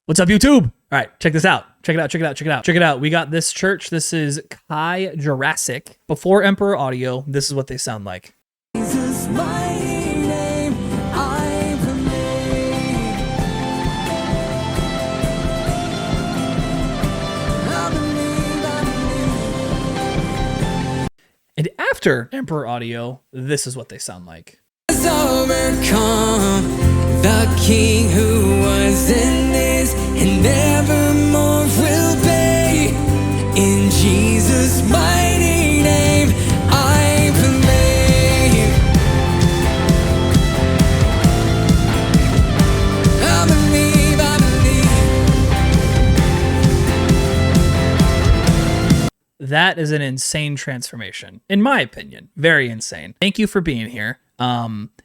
What's up, YouTube? All right, check this out. Check it out, check it out, check it out. Check it out. We got this church. This is Kai Jurassic. Before Emperor Audio, this is what they sound like. Jesus, mighty name, I believe. And after Emperor Audio, this is what they sound like. Has overcome the King who was and is and nevermore will be. In Jesus' mighty name, I believe. I believe, I believe. That is an insane transformation, in my opinion. Very insane. Thank you for being here.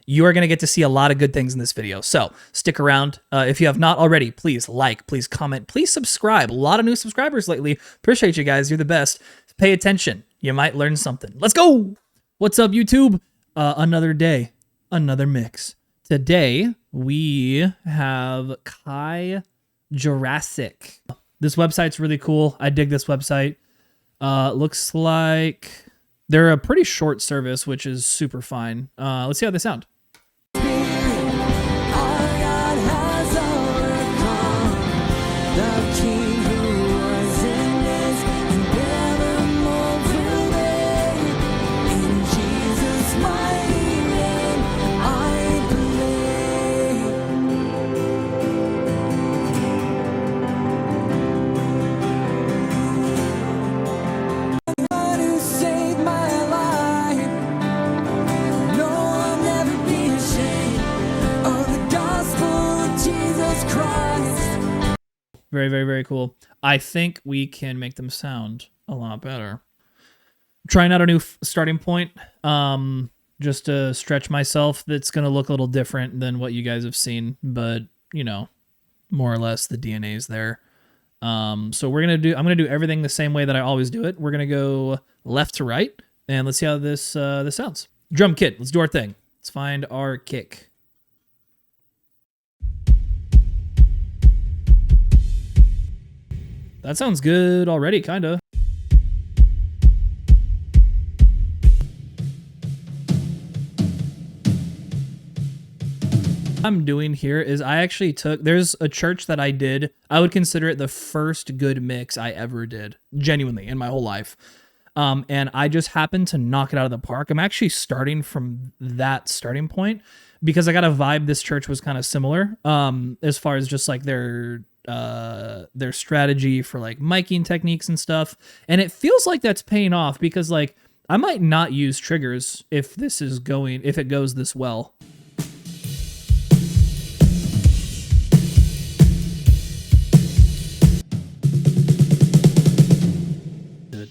You are going to get to see a lot of good things in this video, so stick around. If you have not already, please like, please comment, please subscribe. A lot of new subscribers lately. Appreciate you guys. You're the best. Pay attention. You might learn something. Let's go. What's up, YouTube? Another day, another mix. Today, we have Kai Jurassic. This website's really cool. I dig this website. Looks like they're a pretty short service, which is super fine. Let's see how they sound. Our God has overcome the King who was and is and nevermore will be. In Jesus' mighty name, I believe. God who saved my life. No, I'll never be ashamed of the gospel of Jesus Christ. Very, very, very cool. I think we can make them sound a lot better. Trying out a new starting point, just to stretch myself. That's going to look a little different than what you guys have seen, but you know, more or less the DNA's there. So I'm going to do everything the same way that I always do it. We're going to go left to right, and let's see how this sounds. Drum kit. Let's do our thing. Let's find our kick. That sounds good already, kind of. What I'm doing here is I actually there's a church that I did. I would consider it the first good mix I ever did, genuinely, in my whole life. And I just happened to knock it out of the park. I'm actually starting from that starting point because I got a vibe this church was kind of similar, as far as just like their strategy for like miking techniques and stuff. And it feels like that's paying off because like I might not use triggers if it goes this well.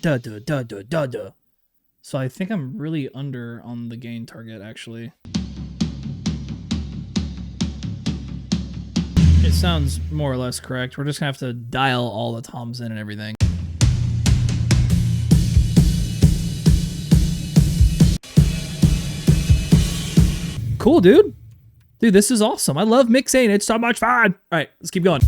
Da, da, da, da, da, da. So I think I'm really under on the gain target, actually. It sounds more or less correct. We're just gonna have to dial all the toms in and everything. Cool, dude. Dude, this is awesome. I love mixing. It's so much fun. All right, let's keep going.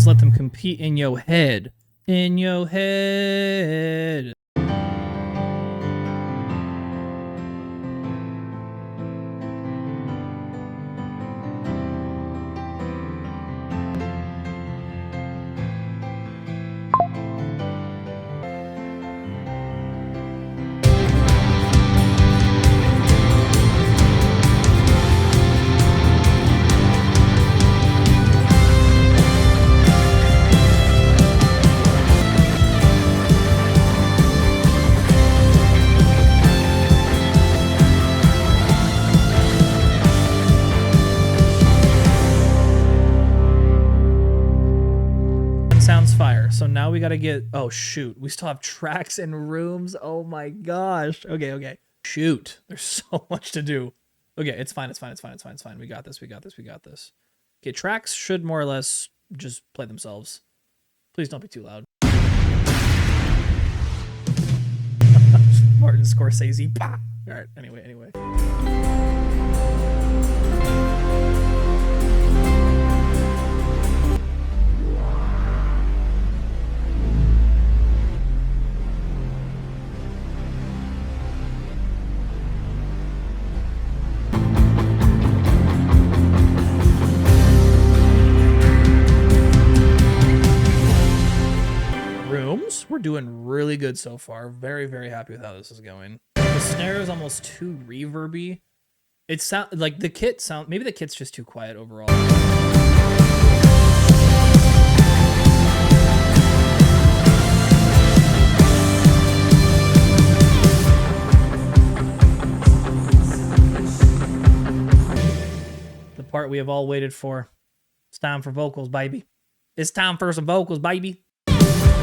Let them compete in your head. In your head. sounds fire. So now we got to get, oh shoot, we still have tracks and rooms. Oh my gosh. Okay. Shoot, there's so much to do. Okay, it's fine. We got this. Okay, tracks should more or less just play themselves. Please don't be too loud. Martin Scorsese. Bah! All right, anyway. We're doing really good so far. Very, very happy with how this is going. The snare is almost too reverby. It sound like the kit sound. Maybe the kit's just too quiet overall. The part we have all waited for. It's time for vocals, baby. It's time for some vocals, baby.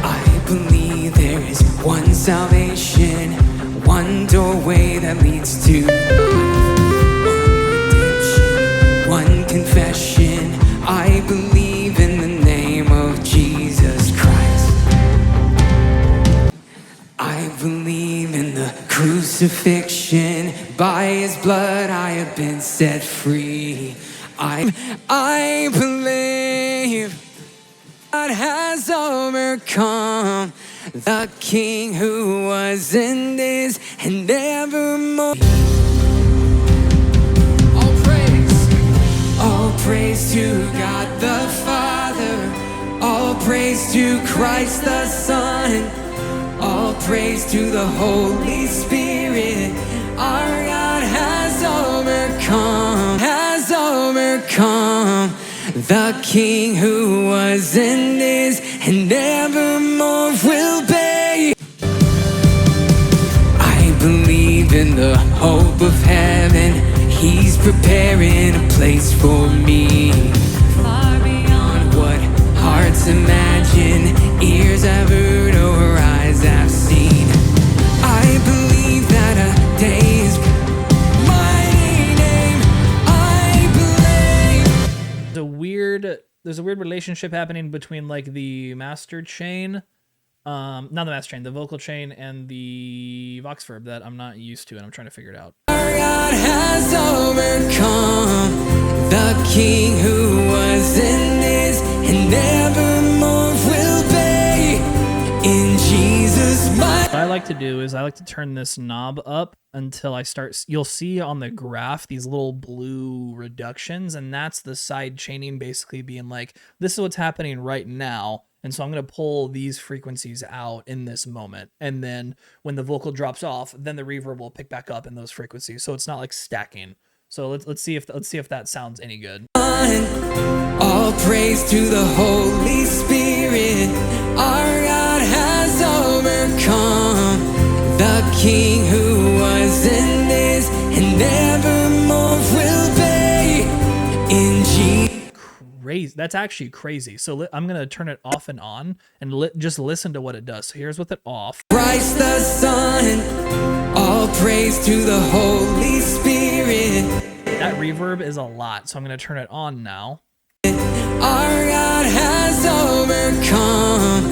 I believe there is one salvation, one doorway that leads to one redemption, one confession. I believe in the name of Jesus Christ. I believe in the crucifixion. By his blood I have been set free. I believe God has overcome, the King who was and is and evermore. All praise to God the Father, all praise to Christ the Son, all praise to the Holy Spirit. Our God has overcome, the King who was and is and evermore will be. I believe in the hope of heaven. He's preparing a place for me, far beyond what hearts imagine, ears have heard or eyes have seen. I believe that a day is there's a weird relationship happening between like the master chain, not the master chain, the vocal chain and the vox verb that I'm not used to and I'm trying to figure it out. Our God has overcome, the King who was and is and evermore will be in Jesus my. What I like to do is I like to turn this knob up until I start, you'll see on the graph these little blue reductions, and that's the side chaining basically being like, this is what's happening right now. And so I'm going to pull these frequencies out in this moment. And then when the vocal drops off, then the reverb will pick back up in those frequencies. So it's not like stacking. So let's see if that sounds any good. All praise to the Holy Spirit. Our God has overcome, the King who was and is and evermore will be in Jesus. Crazy. That's actually crazy. So I'm going to turn it off and on and just listen to what it does. So here's with it off. Christ the Son, all praise to the Holy Spirit. That reverb is a lot. So I'm going to turn it on now. Our God has overcome,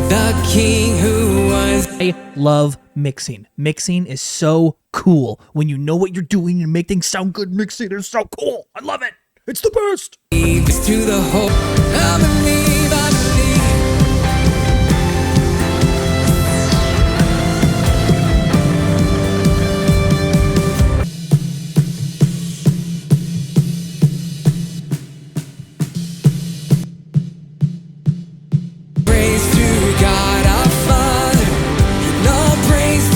the King who was. I love mixing. Mixing is so cool. When you know what you're doing and make things sound good, mixing is so cool. I love it. It's the best. To the whole, I believe. Praise to God our Father, and all praise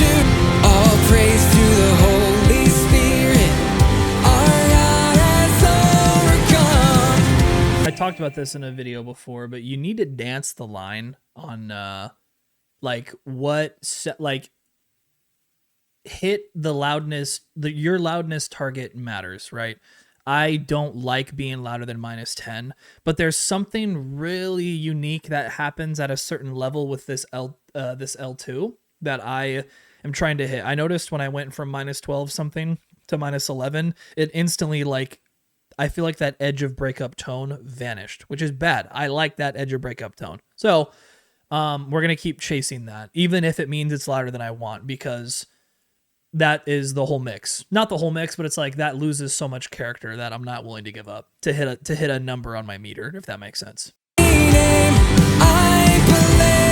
to the Holy Spirit. Our God has overcome. I talked about this in a video before, but you need to dance the line on like hit the loudness, your loudness target matters, right? I don't like being louder than -10, but there's something really unique that happens at a certain level with this L2 that I am trying to hit. I noticed when I went from -12 something to -11, it instantly, like, I feel like that edge of breakup tone vanished, which is bad. I like that edge of breakup tone. So we're going to keep chasing that, even if it means it's louder than I want, because that is the whole mix. Not the whole mix, but it's like that loses so much character that I'm not willing to give up to hit a number on my meter, if that makes sense. I believe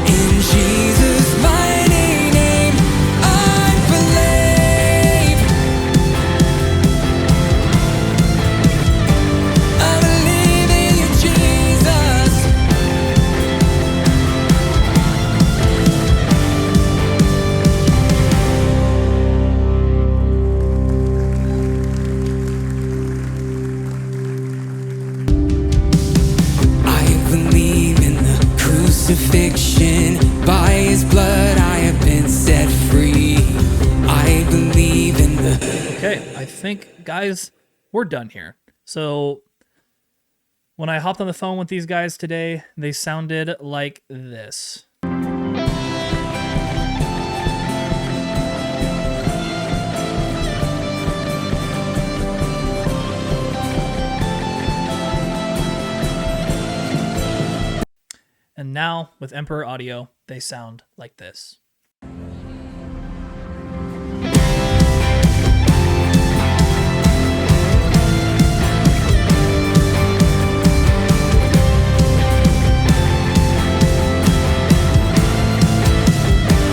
in Jesus' mighty name. I believe. I believe in you, Jesus. I believe in the crucifixion. By his blood I have been set free. I believe in the... Okay, I think, guys, we're done here. So when I hopped on the phone with these guys today, they sounded like this. And now, with Emperor Audio, they sound like this.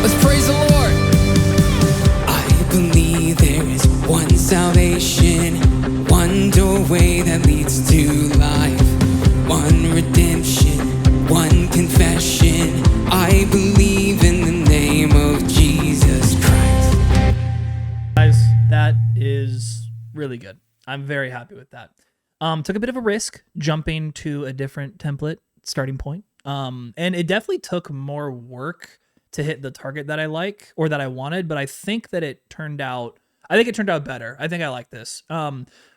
Let's praise the Lord. I believe there is one salvation, one doorway that leads to life, one redemption, one confession. I believe in the name of Jesus Christ. Guys, that is really good. I'm very happy with that. Took a bit of a risk jumping to a different template starting point. And it definitely took more work to hit the target that I like or that I wanted, but I think that it turned out better. I think I like this.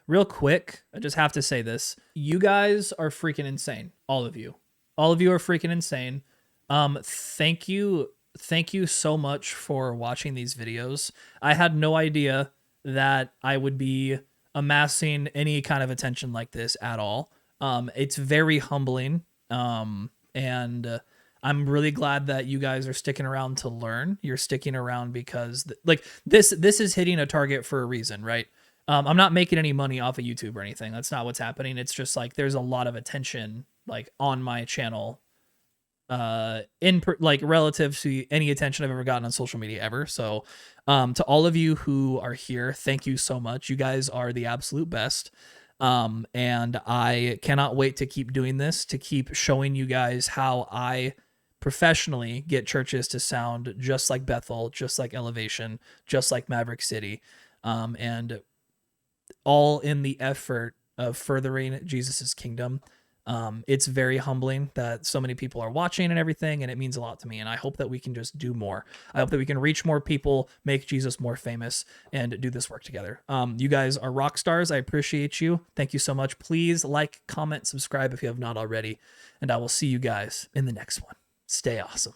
Real quick, I just have to say this. You guys are freaking insane. All of you. All of you are freaking insane. Thank you so much for watching these videos. I had no idea that I would be amassing any kind of attention like this at all. It's very humbling. And I'm really glad that you guys are sticking around to learn. You're sticking around because this is hitting a target for a reason, right? I'm not making any money off of YouTube or anything. That's not what's happening. It's just like there's a lot of attention like on my channel relative to any attention I've ever gotten on social media ever. So to all of you who are here, thank you so much. You guys are the absolute best. And I cannot wait to keep doing this, to keep showing you guys how I professionally get churches to sound just like Bethel, just like Elevation, just like Maverick City, and all in the effort of furthering Jesus's kingdom. It's very humbling that so many people are watching and everything, and it means a lot to me. And I hope that we can just do more. I hope that we can reach more people, make Jesus more famous, and do this work together. You guys are rock stars. I appreciate you. Thank you so much. Please like, comment, subscribe if you have not already, and I will see you guys in the next one. Stay awesome.